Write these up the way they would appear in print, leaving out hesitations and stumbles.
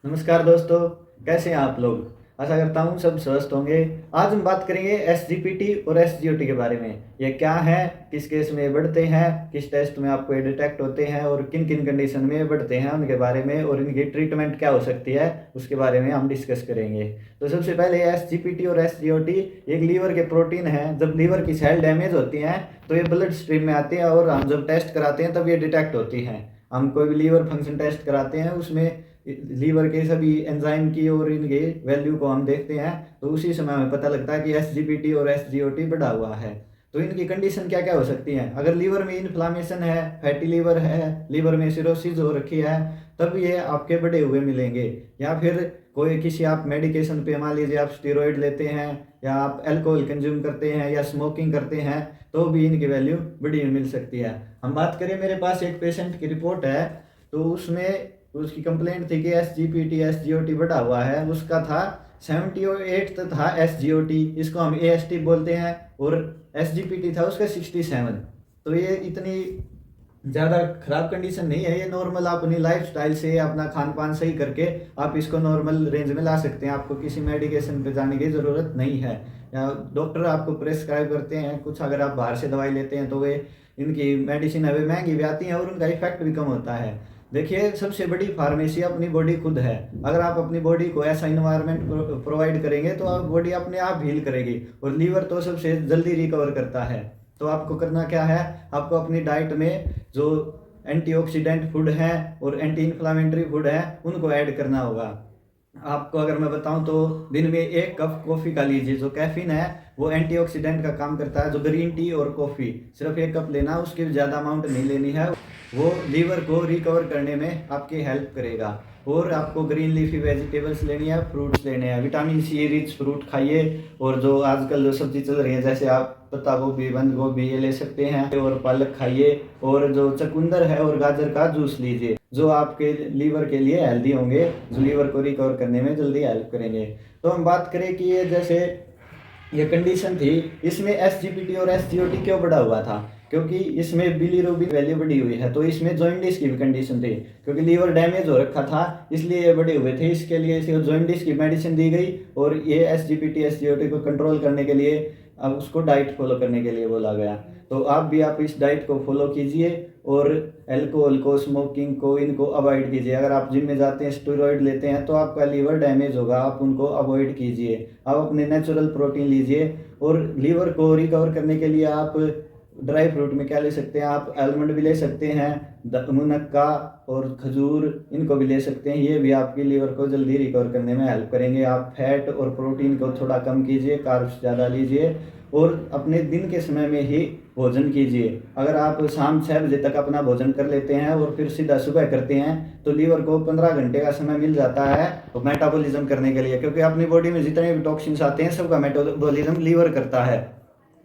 नमस्कार दोस्तों, कैसे हैं आप लोग? आशा करता हूँ सब स्वस्थ होंगे। आज हम बात करेंगे एसजीपीटी और एसजीओटी के बारे में। ये क्या है, किस केस में ये बढ़ते हैं, किस टेस्ट में आपको ये डिटेक्ट होते हैं और किन किन कंडीशन में ये बढ़ते हैं उनके बारे में, और इनकी ट्रीटमेंट क्या हो सकती है उसके बारे में हम डिस्कस करेंगे। तो सबसे पहले एसजीपीटी और एसजीओटी एक लीवर के प्रोटीन है। जब लीवर की सेल डैमेज होती हैं तो ये ब्लड स्ट्रीम में आते हैं और हम जब टेस्ट कराते हैं तब ये डिटेक्ट होती हैं। हम कोई भी लीवर फंक्शन टेस्ट कराते हैं, उसमें लीवर के सभी एंजाइम की और इनके वैल्यू को हम देखते हैं, तो उसी समय हमें पता लगता है कि एसजीपीटी और एसजीओटी बढ़ा हुआ है। तो इनकी कंडीशन क्या क्या हो सकती हैं? अगर लीवर में इन्फ्लामेशन है, फैटी लीवर है, लीवर में सिरोसिस हो रखी है, तब ये आपके बढ़े हुए मिलेंगे। या फिर कोई किसी आप मेडिकेशन पे, मान लीजिए आप स्टेरॉइड लेते हैं या आप अल्कोहल कंज्यूम करते हैं या स्मोकिंग करते हैं, तो भी इनकी वैल्यू बढ़ी हुई मिल सकती है। हम बात करें, मेरे पास एक पेशेंट की रिपोर्ट है, तो उसमें उसकी कंप्लेंट थी कि एसजीपीटी एसजीओटी बढ़ा हुआ है। उसका था 78 था एसजीओटी, इसको हम एएसटी बोलते हैं, और एसजीपीटी था उसका 67। तो ये इतनी ज़्यादा खराब कंडीशन नहीं है, ये नॉर्मल आप अपनी लाइफ स्टाइल से अपना खान पान सही करके आप इसको नॉर्मल रेंज में ला सकते हैं। आपको किसी मेडिकेशन पे जाने की ज़रूरत नहीं है, या डॉक्टर आपको प्रेस्क्राइब करते हैं कुछ, अगर आप बाहर से दवाई लेते हैं तो वे इनकी मेडिसिन अभी महंगी भी आती हैं और उनका इफेक्ट भी कम होता है। देखिए, सबसे बड़ी फार्मेसी अपनी बॉडी खुद है। अगर आप अपनी बॉडी को ऐसा इन्वायरमेंट प्रोवाइड करेंगे तो आप बॉडी अपने आप हील करेगी, और लीवर तो सबसे जल्दी रिकवर करता है। तो आपको करना क्या है, आपको अपनी डाइट में जो एंटीऑक्सीडेंट फूड है और एंटी इन्फ्लामेटरी फूड है उनको ऐड करना होगा। आपको अगर मैं बताऊं तो दिन में 1 कप कॉफ़ी का लीजिए। जो कैफीन है वो एंटीऑक्सीडेंट का काम करता है। जो ग्रीन टी और कॉफ़ी सिर्फ 1 कप लेना, उसकी ज़्यादा अमाउंट नहीं लेनी है, वो लीवर को रिकवर करने में आपकी हेल्प करेगा। और आपको ग्रीन लीफी वेजिटेबल्स लेनी है, फ्रूट्स लेने हैं, विटामिन सी रिच फ्रूट खाइए। और जो आजकल जो सब्जी चल रही है, जैसे आप पत्ता गोभी, बंद गोभी, ये ले सकते हैं, और पालक खाइए। और जो चुकंदर है और गाजर का जूस लीजिए, जो आपके लीवर के लिए हेल्दी होंगे, जो लीवर को रिकवर करने में जल्दी हेल्प करेंगे। तो हम बात करें कि ये जैसे ये कंडीशन थी, इसमें एसजीपीटी और एसजीओटी क्यों बढ़ा हुआ था? क्योंकि इसमें बिलीरुबिन वैल्यू बढ़ी हुई है। तो इसमें जॉइंटिस की भी कंडीशन थी, क्योंकि लीवर डैमेज हो रखा था, इसलिए ये बढ़े हुए थे। इसके लिए इसे जॉइंटिस की मेडिसिन दी गई, और ये एसजीपीटी एसजीओटी को कंट्रोल करने के लिए अब उसको डाइट फॉलो करने के लिए बोला गया। तो आप इस डाइट को फॉलो कीजिए, और अल्कोहल को, स्मोकिंग को, इनको अवॉइड कीजिए। अगर आप जिम में जाते हैं, स्टेरॉइड लेते हैं, तो आपका लीवर डैमेज होगा, आप उनको अवॉइड कीजिए। आप अपने नेचुरल प्रोटीन लीजिए। और लीवर को रिकवर करने के लिए आप ड्राई फ्रूट में क्या ले सकते हैं, आप आलमंड भी ले सकते हैं, मुनक्का और खजूर, इनको भी ले सकते हैं। ये भी आपकी लीवर को जल्दी रिकवर करने में हेल्प करेंगे। आप फैट और प्रोटीन को थोड़ा कम कीजिए, कार्ब्स ज़्यादा लीजिए, और अपने दिन के समय में ही भोजन कीजिए। अगर आप शाम 6 बजे तक अपना भोजन कर लेते हैं और फिर सीधा सुबह करते हैं, तो लीवर को 15 घंटे का समय मिल जाता है तो मेटाबॉलिज्म करने के लिए, क्योंकि अपनी बॉडी में जितने भी टॉक्सिन्स आते हैं सबका मेटाबॉलिज्म लीवर करता है।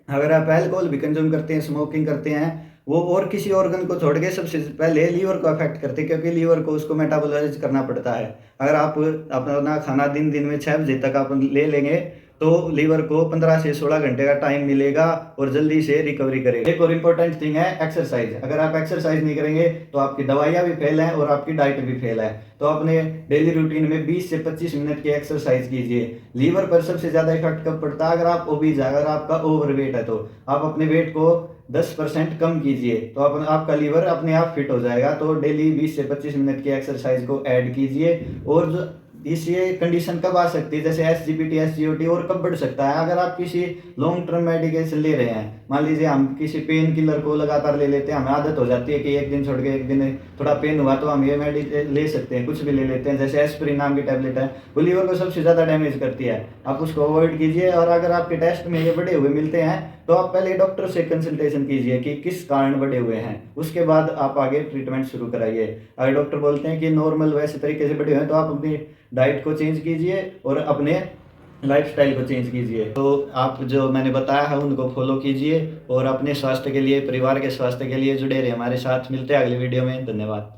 अगर आप अल्कोहल भी कंज्यूम करते हैं, स्मोकिंग करते हैं, वो और किसी ऑर्गन को छोड़ के सबसे पहले लीवर को अफेक्ट करते हैं, क्योंकि लीवर को उसको मेटाबॉलाइज करना पड़ता है। अगर आप अपना खाना दिन दिन में 6 बजे तक आप ले लेंगे, तो लीवर को 15 से 16 घंटे का टाइम मिलेगा और जल्दी से रिकवरी करेगा। एक और इम्पोर्टेंट थिंग है एक्सरसाइज। अगर आप एक्सरसाइज नहीं करेंगे तो आपकी दवाइयाँ भी फेल हैं और आपकी डाइट भी फेल है। तो अपने डेली रूटीन में 20 से 25 मिनट की एक्सरसाइज कीजिए। लीवर पर सबसे ज़्यादा इफेक्ट कब पड़ता है? अगर आप ओबीज है, अगर आपका ओवरवेट है, तो आप अपने वेट को 10% कम कीजिए, तो आपका लीवर अपने आप फिट हो जाएगा। तो डेली 20 से 25 मिनट की एक्सरसाइज को ऐड कीजिए। और जो ये कंडीशन कब आ सकती है, जैसे एसजीपीटी एसजीओटी, और कब बढ़ सकता है? अगर आप किसी लॉन्ग टर्म मेडिकेशन ले रहे हैं, मान लीजिए हम किसी पेन किलर को लगातार ले लेते हैं, हमें आदत हो जाती है कि एक दिन छोड़ के एक दिन थोड़ा पेन हुआ तो हम ये मेडिकेशन ले सकते हैं, कुछ भी ले लेते हैं, जैसे एस्पिरिन नाम की टैबलेट है, वो लीवर को सबसे ज़्यादा डैमेज करती है, आप उसको अवॉइड कीजिए। और अगर आपके टेस्ट में ये बढ़े हुए मिलते हैं, तो आप पहले डॉक्टर से कंसल्टेशन कीजिए कि किस कारण बढ़े हुए हैं, उसके बाद आप आगे ट्रीटमेंट शुरू कराइए। अगर डॉक्टर बोलते हैं कि नॉर्मल वैसे तरीके से बढ़े हुए हैं, तो आप अपनी डाइट को चेंज कीजिए और अपने लाइफस्टाइल को चेंज कीजिए। तो आप जो मैंने बताया है उनको फॉलो कीजिए, और अपने स्वास्थ्य के लिए, परिवार के स्वास्थ्य के लिए जुड़े रहिए हमारे साथ। मिलते हैं अगली वीडियो में। धन्यवाद।